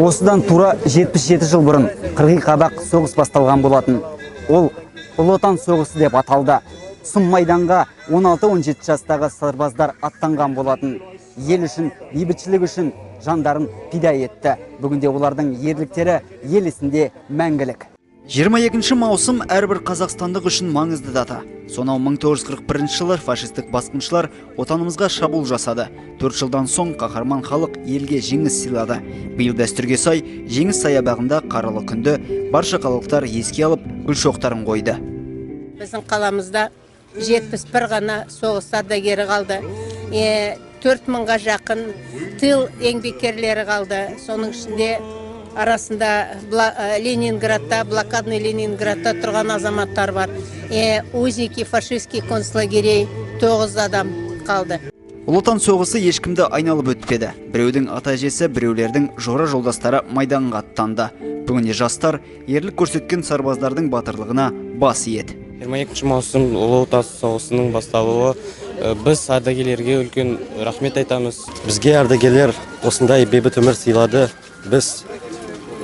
Осыдан тура 77 жыл бұрын қырғи қабақ соғыс басталған болатын. Ол Ұлы Отан соғысы деп аталды. Сұм майданға 16-17 жастағы сарбаздар аттанған болатын. Ел үшін, бейбітшілік үшін жандарын пида етті. Бүгінде олардың ерліктері ел есінде мәңгілік. 22 маусым әрбір қазақстандық үшін маңызды дата. Сонау 1941 жылы фашистік басқыншылар отанымызға шабуыл жасады. 4 жылдан соң қаһарман халық елге жеңіс сыйлады. Биыл дәстүрге сай, жеңіс саябағында қаралы күнді барша халықтар еске алып, гүл шоқтарын қойды. Біздің қаламызда 71 ғана соғыс ардагері қалды. 4000-ға жақын тыл еңбеккерлері қалды. Соның ішінде арасында Ленинградта, блокадный Ленинградта тұрған азаматтар бар. Узники фашистский концлагерей 9 адам қалды. Ұлы Отан соғысы ешкімді айналып өтпеді. Біреудің ата-әжесі, біреулердің жора жолдастары майданға аттанды. Бүгінде жастар ерлік көрсеткен сарбаздардың батырлығына бас иеді. 22 маусым Ұлы Отан соғысының басталуы. Біз ардагерлерге үлкен рахмет айтамыз. Бізге ардагерлер осындай бейбіт өмір сыйлады. Біз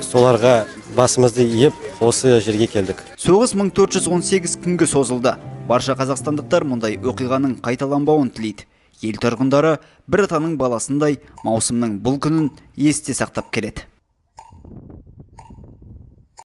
соларға басымызды иіп, осы жерге келдік. Соғыс 1418 күнге созылды. Барша қазақстандықтар мұндай оқиғаның қайталанбауын тілейді. Ел тұрғындары бір атаның баласындай маусымның бұл күнін есте сақтап келеді.